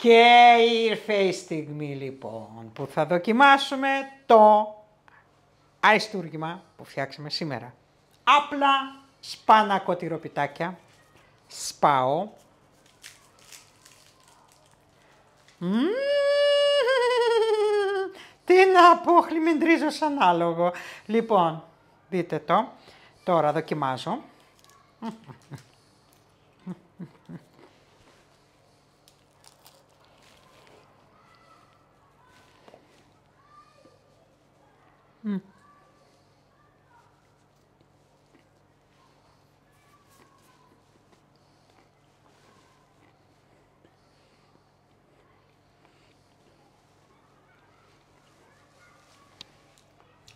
Και ήρθε η στιγμή λοιπόν που θα δοκιμάσουμε το αριστούργημα που φτιάξαμε σήμερα. Απλά σπάνακο τυροπιτάκια, σπάω. Τι να πω, χλιμιντρίζω σαν άλογο. Λοιπόν, δείτε το, τώρα δοκιμάζω.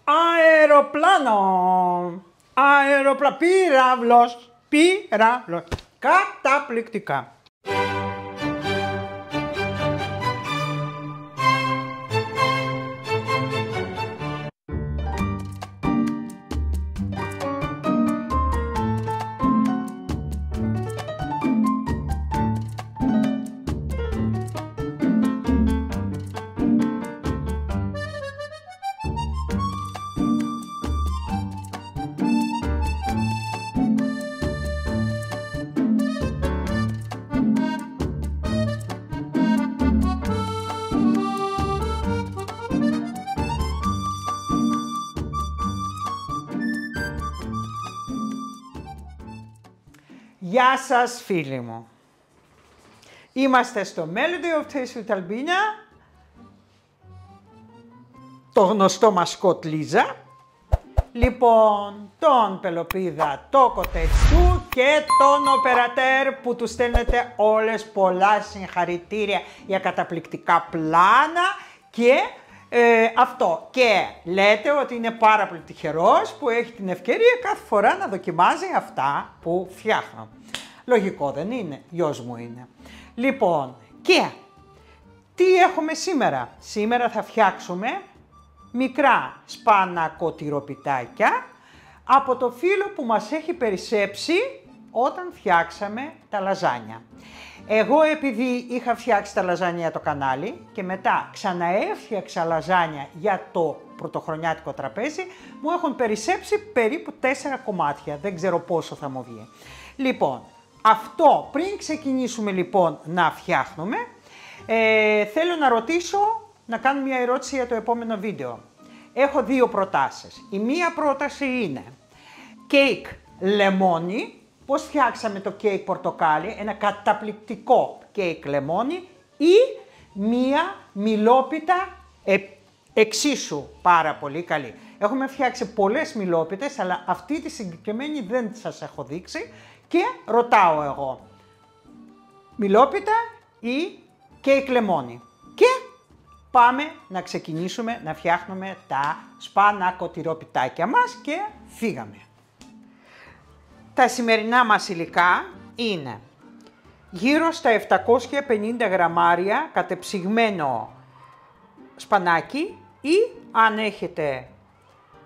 Αεροπλάνο! Πύραυλος! Καταπληκτικά! Γεια σας φίλοι μου. Είμαστε στο Melody of Taste with Albina, το γνωστό μασκότ Λίζα. Λοιπόν, τον Πελοπίδα, το Κοτετσού και τον Οπερατέρ που του στέλνετε όλες πολλά συγχαρητήρια για καταπληκτικά πλάνα και αυτό. Και λέτε ότι είναι πάρα πολύ τυχερός που έχει την ευκαιρία κάθε φορά να δοκιμάζει αυτά που φτιάχνω. Λογικό δεν είναι, γιος μου είναι. Λοιπόν, και τι έχουμε σήμερα. Σήμερα θα φτιάξουμε μικρά σπανακοτυροπιτάκια από το φύλλο που μας έχει περισσέψει όταν φτιάξαμε τα λαζάνια. Εγώ επειδή είχα φτιάξει τα λαζάνια για το κανάλι και μετά ξαναέφτιαξα λαζάνια για το πρωτοχρονιάτικο τραπέζι, μου έχουν περισσέψει περίπου 4 κομμάτια, δεν ξέρω πόσο θα μου βγει. Λοιπόν, αυτό πριν ξεκινήσουμε λοιπόν να φτιάχνουμε, θέλω να ρωτήσω, να κάνω μια ερώτηση για το επόμενο βίντεο. Έχω δύο προτάσεις. Η μία πρόταση είναι κέικ λεμόνι. Πώς φτιάξαμε το κέικ πορτοκάλι, ένα καταπληκτικό κέικ λεμόνι, ή μία μιλόπιτα εξίσου πάρα πολύ καλή. Έχουμε φτιάξει πολλές μιλόπιτες, αλλά αυτή τη συγκεκριμένη δεν σας έχω δείξει και ρωτάω εγώ, μιλόπιτα ή κέικ λεμόνι. Και πάμε να ξεκινήσουμε να φτιάχνουμε τα σπανακοτυροπιτάκια μας και φύγαμε. Τα σημερινά μας υλικά είναι γύρω στα 750 γραμμάρια κατεψυγμένο σπανάκι ή αν έχετε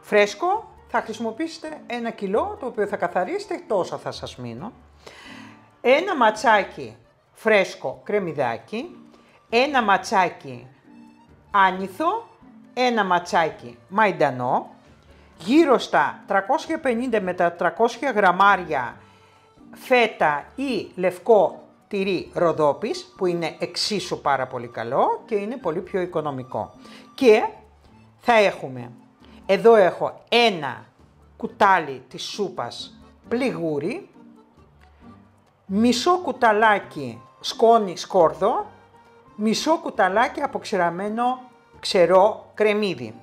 φρέσκο θα χρησιμοποιήσετε 1 κιλό, το οποίο θα καθαρίσετε, τόσα θα σας μείνω. Ένα ματσάκι φρέσκο κρεμμυδάκι, ένα ματσάκι άνηθο, ένα ματσάκι μαϊντανό, γύρω στα 350 με τα 300 γραμμάρια φέτα ή λευκό τυρί Ροδόπης, που είναι εξίσου πάρα πολύ καλό και είναι πολύ πιο οικονομικό. Και θα έχουμε, εδώ έχω ένα κουτάλι της σούπας πληγούρι, μισό κουταλάκι σκόνη σκόρδο, μισό κουταλάκι αποξηραμένο ξερό κρεμμύδι.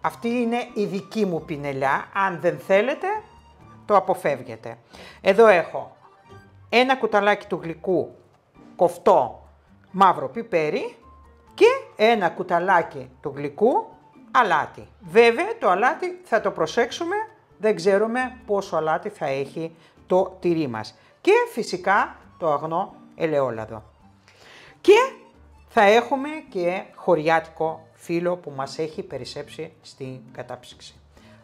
Αυτή είναι η δική μου πινελιά, αν δεν θέλετε το αποφεύγετε. Εδώ έχω ένα κουταλάκι του γλυκού κοφτό μαύρο πιπέρι και ένα κουταλάκι του γλυκού αλάτι. Βέβαια το αλάτι θα το προσέξουμε, δεν ξέρουμε πόσο αλάτι θα έχει το τυρί μας. Και φυσικά το αγνό ελαιόλαδο. Και θα έχουμε και χωριάτικο φύλλο που μας έχει περισσέψει στην κατάψυξη.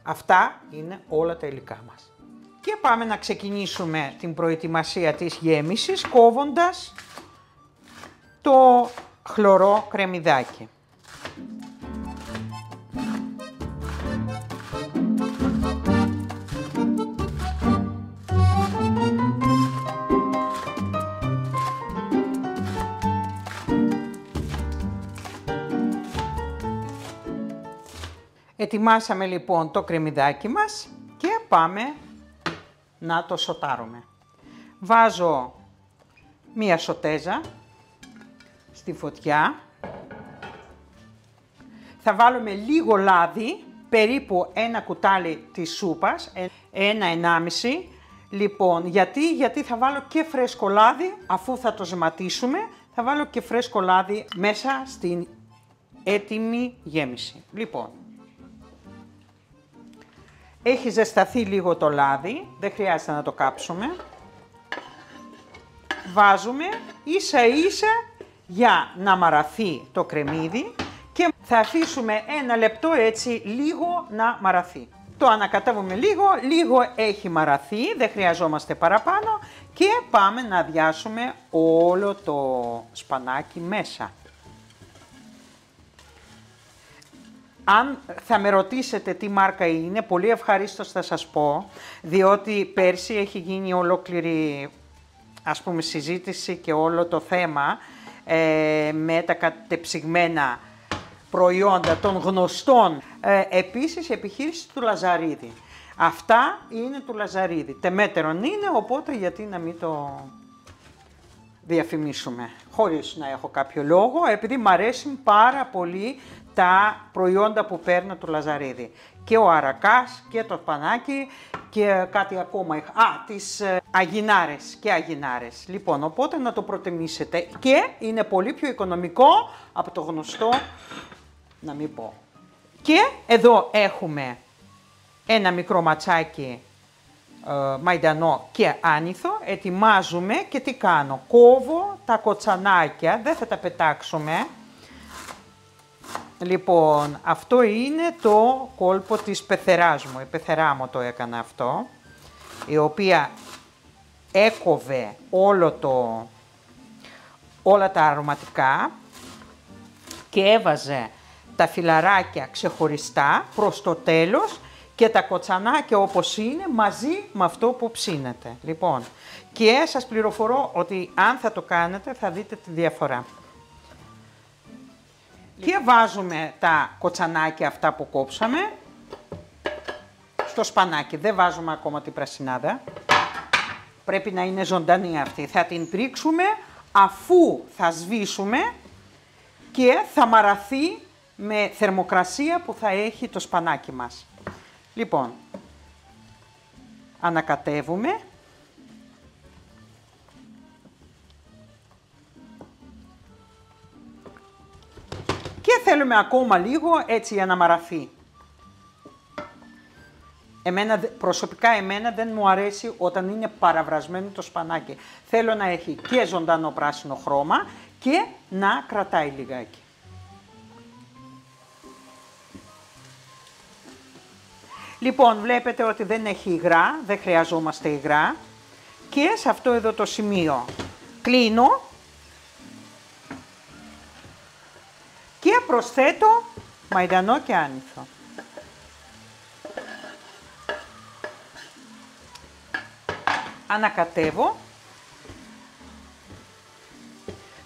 Αυτά είναι όλα τα υλικά μας. Και πάμε να ξεκινήσουμε την προετοιμασία της γέμισης, κόβοντας το χλωρό κρεμμυδάκι. Ετοιμάσαμε λοιπόν το κρεμμυδάκι μας και πάμε να το σοτάρουμε. Βάζω μία σοτέζα στη φωτιά. Θα βάλουμε λίγο λάδι, περίπου ένα κουτάλι της σούπας, 1-1,5. Λοιπόν, γιατί θα βάλω και φρέσκο λάδι, αφού θα το ζεματίσουμε, θα βάλω και φρέσκο λάδι μέσα στην έτοιμη γέμιση. Λοιπόν, έχει ζεσταθεί λίγο το λάδι, δεν χρειάζεται να το κάψουμε. Βάζουμε ίσα ίσα για να μαραθεί το κρεμμύδι και θα αφήσουμε 1 λεπτό έτσι λίγο να μαραθεί. Το ανακατεύουμε λίγο έχει μαραθεί, δεν χρειαζόμαστε παραπάνω και πάμε να αδειάσουμε όλο το σπανάκι μέσα. Αν θα με ρωτήσετε τι μάρκα είναι, πολύ ευχαρίστως θα σας πω, διότι πέρσι έχει γίνει ολόκληρη, ας πούμε, συζήτηση και όλο το θέμα με τα κατεψυγμένα προϊόντα των γνωστών. Επίσης, η επιχείρηση του Λαζαρίδη. Αυτά είναι του Λαζαρίδη. Τεμέτερον είναι, οπότε γιατί να μην το διαφημίσουμε. Χωρίς να έχω κάποιο λόγο, επειδή μου αρέσουν πάρα πολύ τα προϊόντα που παίρνω του Λαζαρίδη. Και ο αρακάς και το σπανάκι και κάτι ακόμα. Τις αγινάρες και αγινάρες. Λοιπόν, οπότε να το προτιμήσετε και είναι πολύ πιο οικονομικό από το γνωστό, να μην πω. Και εδώ έχουμε ένα μικρό ματσάκι μαϊντανό και άνηθο. Ετοιμάζουμε και τι κάνω. Κόβω τα κοτσανάκια, δεν θα τα πετάξουμε. Λοιπόν, αυτό είναι το κόλπο της πεθεράς μου. Η πεθερά μου το έκανα αυτό, η οποία έκοβε όλα τα αρωματικά και έβαζε τα φυλαράκια ξεχωριστά προς το τέλος και τα κοτσανάκια όπως είναι μαζί με αυτό που ψήνεται. Λοιπόν, και σας πληροφορώ ότι αν θα το κάνετε θα δείτε τη διαφορά. Και βάζουμε τα κοτσανάκια αυτά που κόψαμε στο σπανάκι. Δεν βάζουμε ακόμα την πρασινάδα. Πρέπει να είναι ζωντανή αυτή. Θα την πρίξουμε αφού θα σβήσουμε και θα μαραθεί με θερμοκρασία που θα έχει το σπανάκι μας. Λοιπόν, ανακατεύουμε. Και θέλουμε ακόμα λίγο έτσι για να μαραθεί. Προσωπικά εμένα δεν μου αρέσει όταν είναι παραβρασμένο το σπανάκι. Θέλω να έχει και ζωντανό πράσινο χρώμα και να κρατάει λιγάκι. Λοιπόν, βλέπετε ότι δεν έχει υγρά, δεν χρειαζόμαστε υγρά. Και σε αυτό εδώ το σημείο κλείνω. Και προσθέτω μαϊντανό και άνηθο. Ανακατεύω.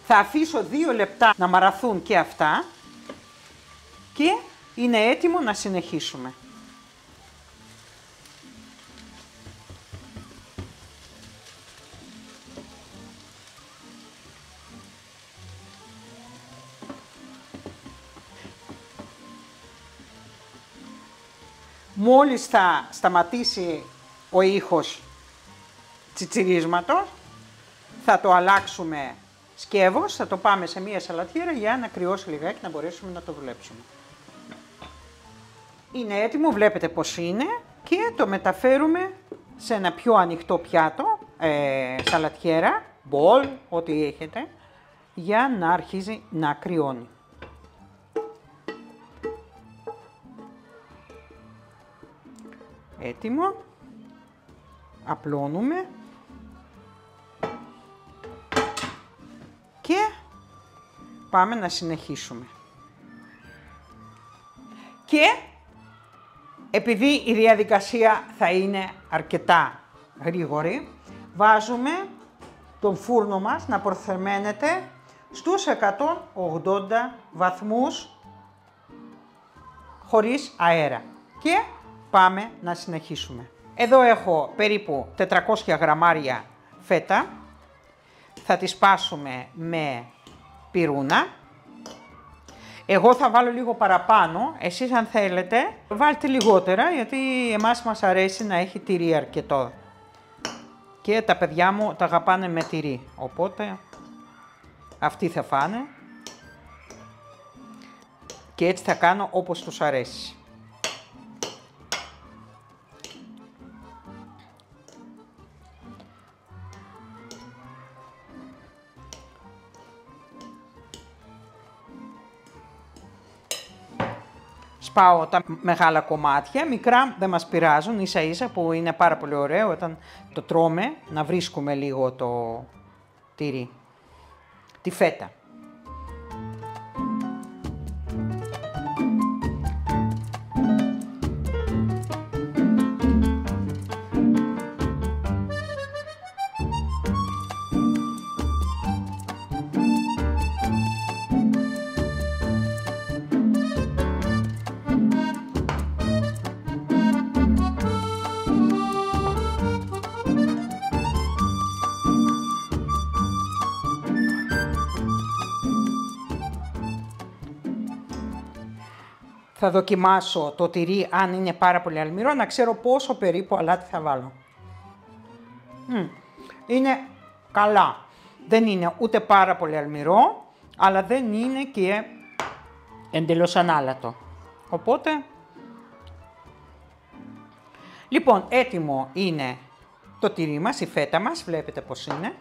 Θα αφήσω 2 λεπτά να μαραθούν και αυτά και είναι έτοιμο να συνεχίσουμε. Μόλις θα σταματήσει ο ήχος τσιτσιρίσματος, θα το αλλάξουμε σκεύος, θα το πάμε σε μία σαλατιέρα για να κρυώσει λιγάκι να μπορέσουμε να το δουλέψουμε. Είναι έτοιμο, βλέπετε πως είναι και το μεταφέρουμε σε ένα πιο ανοιχτό πιάτο, σαλατιέρα, μπολ, ό,τι έχετε, για να αρχίζει να κρυώνει. Έτοιμο, απλώνουμε και πάμε να συνεχίσουμε. Και επειδή η διαδικασία θα είναι αρκετά γρήγορη, βάζουμε τον φούρνο μας να προθερμαίνεται στους 180 βαθμούς χωρίς αέρα. Και πάμε να συνεχίσουμε. Εδώ έχω περίπου 400 γραμμάρια φέτα. Θα τις σπάσουμε με πυρούνα. Εγώ θα βάλω λίγο παραπάνω, εσείς αν θέλετε βάλτε λιγότερα, γιατί εμάς μας αρέσει να έχει τυρί αρκετό. Και τα παιδιά μου τα αγαπάνε με τυρί, οπότε αυτοί θα φάνε. Και έτσι θα κάνω όπως τους αρέσει. Σπάω τα μεγάλα κομμάτια, μικρά δεν μας πειράζουν, ίσα ίσα που είναι πάρα πολύ ωραίο όταν το τρώμε να βρίσκουμε λίγο το τυρί, τη φέτα. Θα δοκιμάσω το τυρί αν είναι πάρα πολύ αλμυρό, να ξέρω πόσο περίπου αλάτι θα βάλω. Είναι καλά. Δεν είναι ούτε πάρα πολύ αλμυρό, αλλά δεν είναι και εντελώς ανάλατο. Οπότε, λοιπόν, έτοιμο είναι το τυρί μας, η φέτα μας, βλέπετε πως είναι.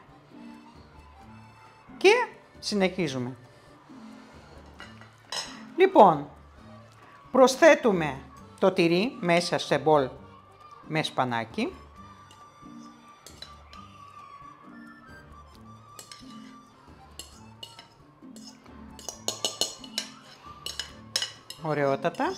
Και συνεχίζουμε. Λοιπόν, προσθέτουμε το τυρί μέσα σε μπολ με σπανάκι. Ωραιότατα.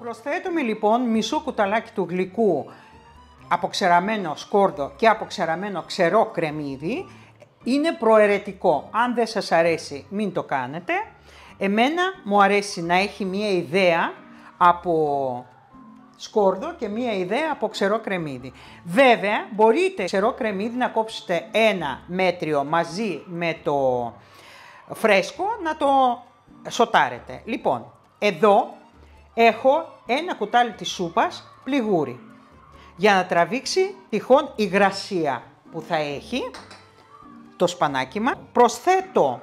Προσθέτουμε λοιπόν μισό κουταλάκι του γλυκού αποξεραμένο σκόρδο και αποξεραμένο ξερό κρεμμύδι. Είναι προαιρετικό. Αν δεν σας αρέσει μην το κάνετε. Εμένα μου αρέσει να έχει μία ιδέα από σκόρδο και μία ιδέα από ξερό κρεμμύδι. Βέβαια μπορείτε ξερό κρεμμύδι να κόψετε ένα μέτριο μαζί με το φρέσκο να το σοτάρετε. Λοιπόν, εδώ έχω ένα κουτάλι της σούπας πληγούρι για να τραβήξει τυχόν υγρασία που θα έχει το σπανάκι μας. Προσθέτω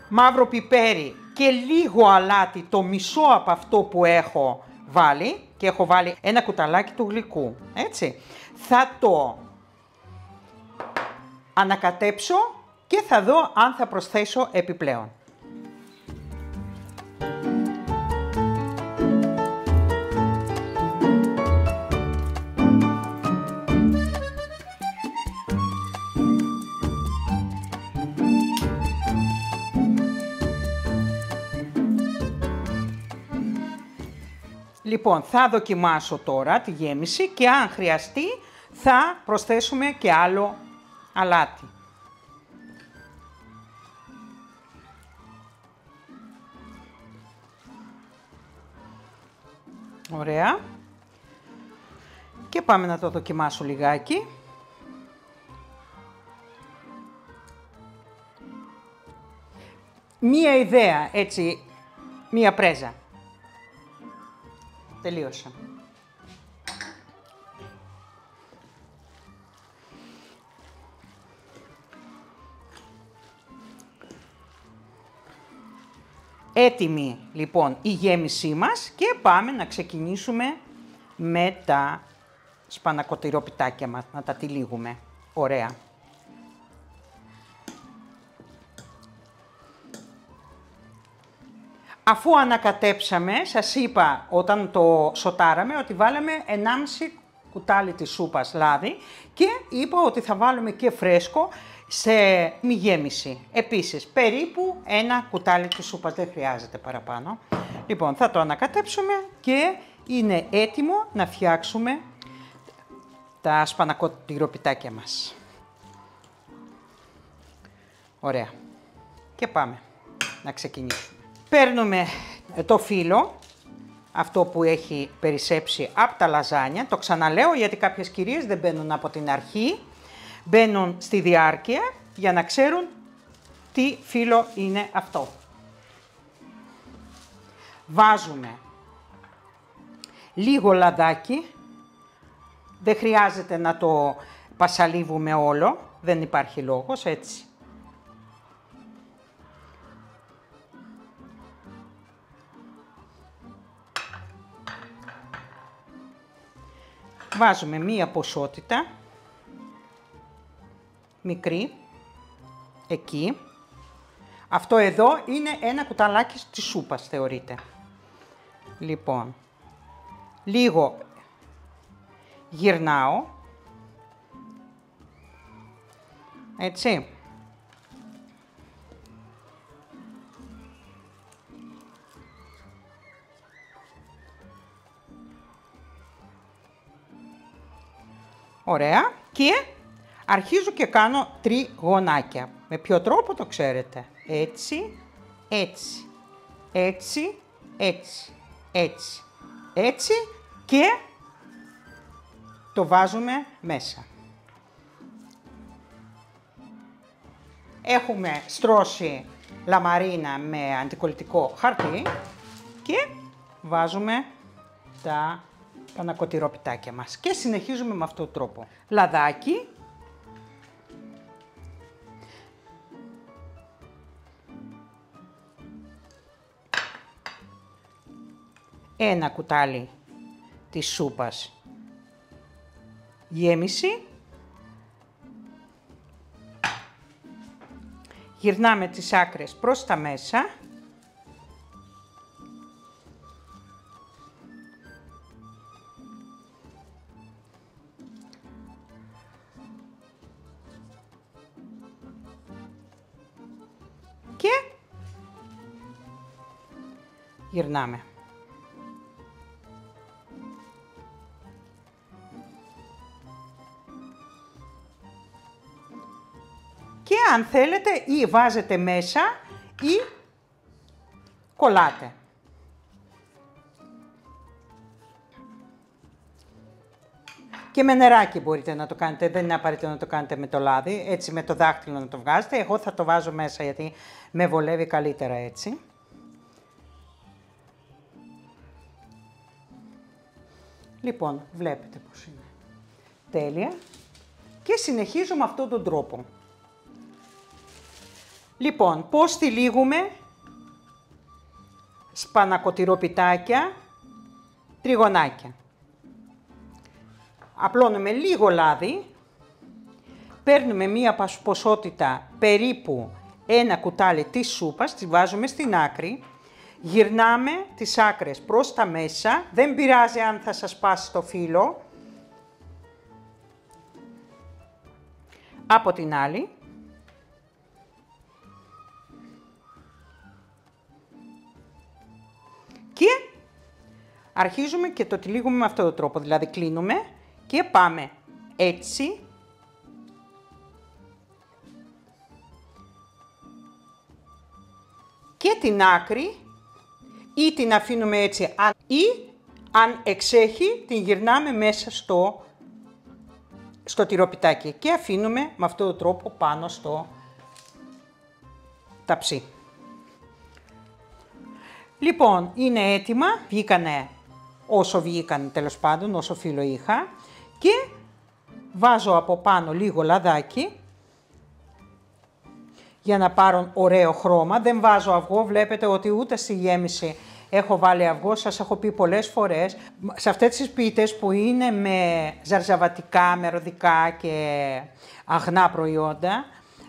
μαύρο πιπέρι και λίγο αλάτι, το μισό από αυτό που έχω βάλει, και έχω βάλει ένα κουταλάκι του γλυκού, έτσι. Θα το ανακατέψω και θα δω αν θα προσθέσω επιπλέον. Λοιπόν, θα δοκιμάσω τώρα τη γέμιση και αν χρειαστεί θα προσθέσουμε και άλλο αλάτι. Ωραία. Και πάμε να το δοκιμάσω λιγάκι. Μία ιδέα, έτσι, μία πρέζα. Τελείωσα. Έτοιμη λοιπόν η γέμισή μας και πάμε να ξεκινήσουμε με τα σπανακοτηροπιτάκια μας, να τα τυλίγουμε. Ωραία. Αφού ανακατέψαμε, σας είπα όταν το σοτάραμε ότι βάλαμε 1,5 κουτάλι της σούπας λάδι και είπα ότι θα βάλουμε και φρέσκο σε μη γέμιση. Επίσης, περίπου 1 κουτάλι της σούπας, δεν χρειάζεται παραπάνω. Λοιπόν, θα το ανακατέψουμε και είναι έτοιμο να φτιάξουμε τα σπανακοτηροπιτάκια μας. Ωραία. Και πάμε να ξεκινήσουμε. Παίρνουμε το φύλλο, αυτό που έχει περισσέψει από τα λαζάνια. Το ξαναλέω γιατί κάποιες κυρίες δεν μπαίνουν από την αρχή. Μπαίνουν στη διάρκεια για να ξέρουν τι φύλλο είναι αυτό. Βάζουμε λίγο λαδάκι. Δεν χρειάζεται να το πασαλίβουμε όλο. Δεν υπάρχει λόγος, έτσι. Βάζουμε μία ποσότητα, μικρή, εκεί. Αυτό εδώ είναι ένα κουταλάκι της σούπας, θεωρείται. Λοιπόν, λίγο γυρνάω, έτσι. Ωραία. Και αρχίζω και κάνω τριγωνάκια. Με ποιο τρόπο το ξέρετε. Έτσι, έτσι, έτσι, έτσι, έτσι, έτσι και το βάζουμε μέσα. Έχουμε στρώσει λαμαρίνα με αντικολλητικό χαρτί και βάζουμε τα πανακοτηροπιτάκια μας και συνεχίζουμε με αυτόν τον τρόπο. Λαδάκι, ένα κουτάλι της σούπας γέμιση, γυρνάμε τις άκρες προς τα μέσα. Και γυρνάμε. Και αν θέλετε ή βάζετε μέσα ή κολλάτε. Και με νεράκι μπορείτε να το κάνετε, δεν είναι απαραίτητο να το κάνετε με το λάδι, έτσι με το δάχτυλο να το βγάζετε. Εγώ θα το βάζω μέσα γιατί με βολεύει καλύτερα έτσι. Λοιπόν, βλέπετε πώς είναι. Τέλεια. Και συνεχίζω με αυτόν τον τρόπο. Λοιπόν, πώς τυλίγουμε σπανακοτηροπιτάκια, τριγωνάκια. Απλώνουμε λίγο λάδι, παίρνουμε μία ποσότητα περίπου ένα κουτάλι της σούπας, τη βάζουμε στην άκρη, γυρνάμε τις άκρες προς τα μέσα, δεν πειράζει αν θα σας πάσει το φύλλο, από την άλλη. Και αρχίζουμε και το τυλίγουμε με αυτόν τον τρόπο, δηλαδή κλείνουμε και πάμε έτσι. Και την άκρη ή την αφήνουμε έτσι ή αν εξέχει την γυρνάμε μέσα στο τυροπιτάκι και αφήνουμε με αυτόν τον τρόπο πάνω στο ταψί. Λοιπόν, είναι έτοιμα, βγήκανε όσο βγήκαν τέλος πάντων, όσο φύλλο είχα και βάζω από πάνω λίγο λαδάκι για να πάρουν ωραίο χρώμα. Δεν βάζω αυγό, βλέπετε ότι ούτε στη γέμιση έχω βάλει αυγό, σας έχω πει πολλές φορές. Σε αυτές τις πίτες που είναι με ζαρζαβατικά, με ροδικά και αγνά προϊόντα,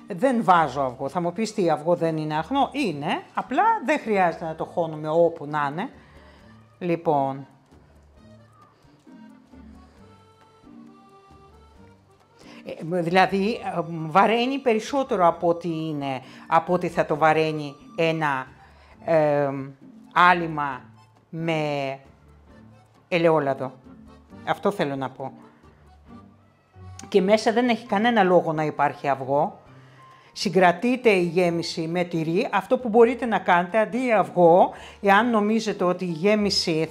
δεν βάζω αυγό. Θα μου πεις τι, αυγό δεν είναι αχνό? Είναι, απλά δεν χρειάζεται να το χώνουμε όπου να είναι. Λοιπόν, δηλαδή βαραίνει περισσότερο από ό,τι θα το βαραίνει ένα άλυμα με ελαιόλαδο. Αυτό θέλω να πω. Και μέσα δεν έχει κανένα λόγο να υπάρχει αυγό. Συγκρατείτε η γέμιση με τυρί. Αυτό που μπορείτε να κάνετε αντί αυγό, εάν νομίζετε ότι η γέμιση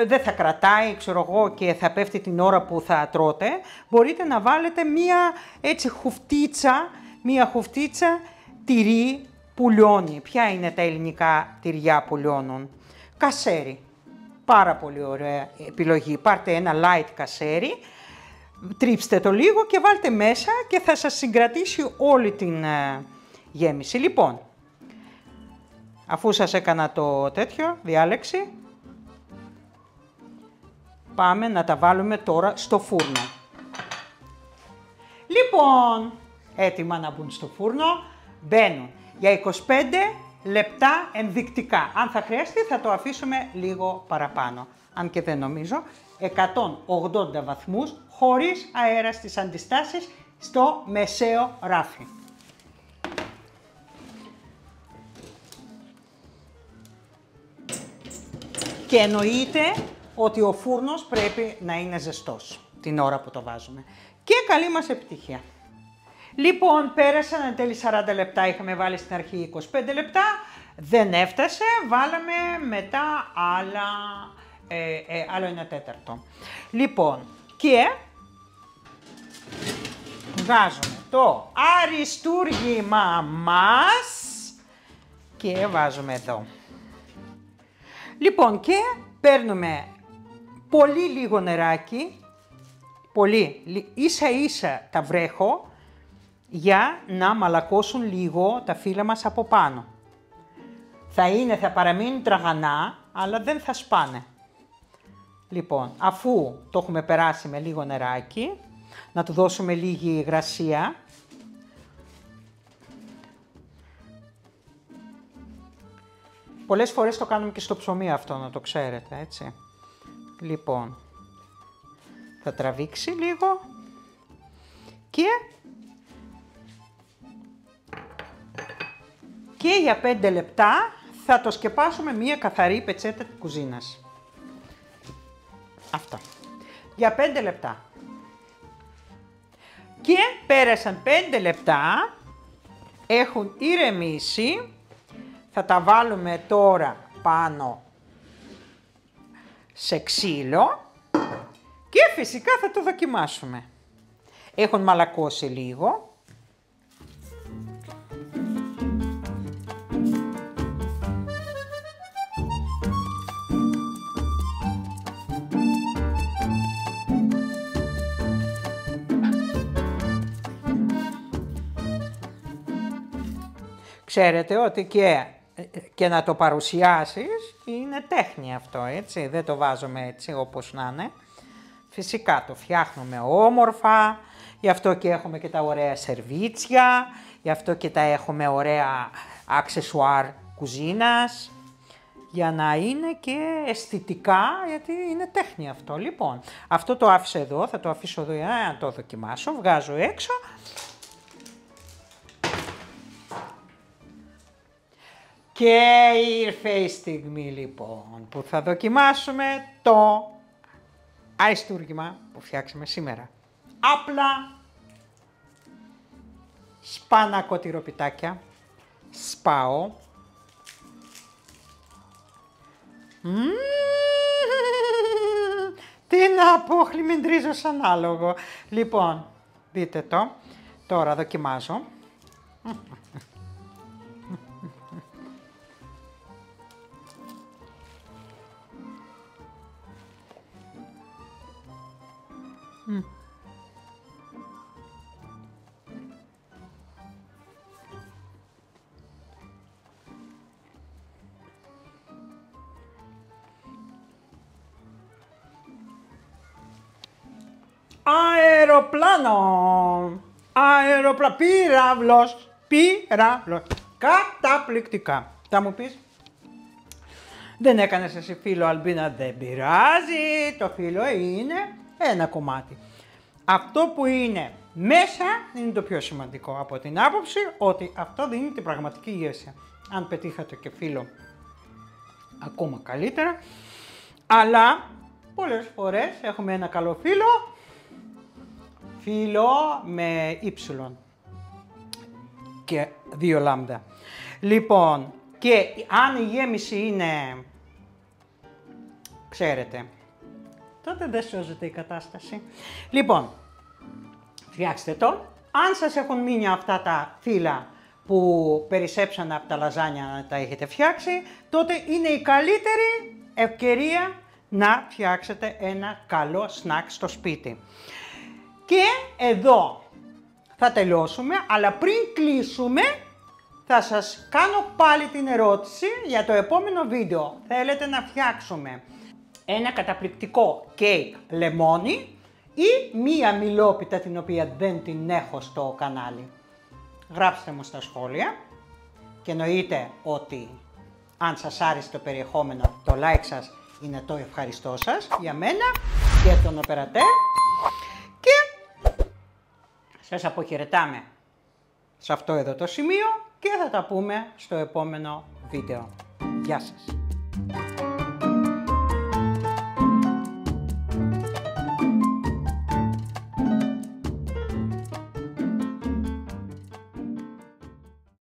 δεν θα κρατάει, ξέρω εγώ, και θα πέφτει την ώρα που θα τρώτε, μπορείτε να βάλετε μία χουφτίτσα τυρί που λιώνει. Ποια είναι τα ελληνικά τυριά που λιώνουν? Κασέρι. Πάρα πολύ ωραία επιλογή. Πάρτε ένα light κασέρι, τρίψτε το λίγο και βάλτε μέσα και θα σας συγκρατήσει όλη την γέμιση. Λοιπόν, αφού σας έκανα το τέτοιο, διάλεξη, πάμε να τα βάλουμε τώρα στο φούρνο. Λοιπόν, έτοιμα να μπουν στο φούρνο, μπαίνουν για 25 λεπτά ενδεικτικά. Αν θα χρειαστεί θα το αφήσουμε λίγο παραπάνω, αν και δεν νομίζω. 180 βαθμούς, χωρίς αέρα στις αντιστάσεις, στο μεσαίο ράφι. Και εννοείται ότι ο φούρνος πρέπει να είναι ζεστός την ώρα που το βάζουμε. Και καλή μας επιτυχία. Λοιπόν, πέρασαν εν τέλει 40 λεπτά, είχαμε βάλει στην αρχή 25 λεπτά, δεν έφτασε, βάλαμε μετά άλλο 1/4. Λοιπόν, και βγάζουμε το αριστούργημα μας και βάζουμε εδώ. Λοιπόν, και παίρνουμε πολύ λίγο νεράκι, ίσα ίσα τα βρέχω, για να μαλακώσουν λίγο τα φύλλα μας από πάνω. Θα παραμείνουν τραγανά, αλλά δεν θα σπάνε. Λοιπόν, αφού το έχουμε περάσει με λίγο νεράκι, να του δώσουμε λίγη υγρασία. Πολλές φορές το κάνουμε και στο ψωμί αυτό, να το ξέρετε, έτσι. Λοιπόν, θα τραβήξει λίγο και για 5 λεπτά θα το σκεπάσουμε μία καθαρή πετσέτα της κουζίνας. Αυτά. Για 5 λεπτά. Και πέρασαν 5 λεπτά, έχουν ηρεμήσει. Θα τα βάλουμε τώρα πάνω σε ξύλο και φυσικά θα το δοκιμάσουμε. Έχουν μαλακώσει λίγο. Ξέρετε ότι και να το παρουσιάσεις είναι τέχνη αυτό, έτσι. Δεν το βάζουμε έτσι όπως να είναι. Φυσικά το φτιάχνουμε όμορφα, γι' αυτό και έχουμε και τα ωραία σερβίτσια, γι' αυτό και τα έχουμε ωραία αξεσουάρ κουζίνας, για να είναι και αισθητικά, γιατί είναι τέχνη αυτό. Λοιπόν, αυτό το άφησα εδώ, θα το αφήσω εδώ για να το δοκιμάσω, βγάζω έξω. Και ήρθε η στιγμή λοιπόν που θα δοκιμάσουμε το αριστούργημα που φτιάξαμε σήμερα. Απλά σπάνακο τυροπιτάκια, σπάω. Τι να πω, χλιμιντρίζω σαν άλογο. Λοιπόν, δείτε το, τώρα δοκιμάζω. Αεροπλάνο! Πύραυλος. Καταπληκτικά. Θα μου πεις, δεν έκανες εσύ φύλλο Αλμπίνα, δεν πειράζει, το φύλλο είναι ένα κομμάτι. Αυτό που είναι μέσα είναι το πιο σημαντικό από την άποψη ότι αυτό δίνει την πραγματική υγεία. Αν πετύχατε και φύλλο, ακόμα καλύτερα, αλλά πολλές φορές έχουμε ένα καλό φύλλο με ύψιλον και 2 λάμδα. Λοιπόν, και αν η γέμιση είναι, ξέρετε, τότε δεν σώζεται η κατάσταση. Λοιπόν, φτιάξτε το. Αν σας έχουν μείνει αυτά τα φύλλα που περισσέψαν από τα λαζάνια να τα έχετε φτιάξει, τότε είναι η καλύτερη ευκαιρία να φτιάξετε ένα καλό σνακ στο σπίτι. Και εδώ θα τελειώσουμε, αλλά πριν κλείσουμε θα σας κάνω πάλι την ερώτηση για το επόμενο βίντεο. Θέλετε να φτιάξουμε ένα καταπληκτικό κέικ λεμόνι ή μία μιλόπιτα την οποία δεν την έχω στο κανάλι? Γράψτε μου στα σχόλια και εννοείται ότι αν σας άρεσε το περιεχόμενο, το like σας είναι το ευχαριστώ σας για μένα και τον οπερατέρ, και σας αποχαιρετάμε σε αυτό εδώ το σημείο και θα τα πούμε στο επόμενο βίντεο. Γεια σας!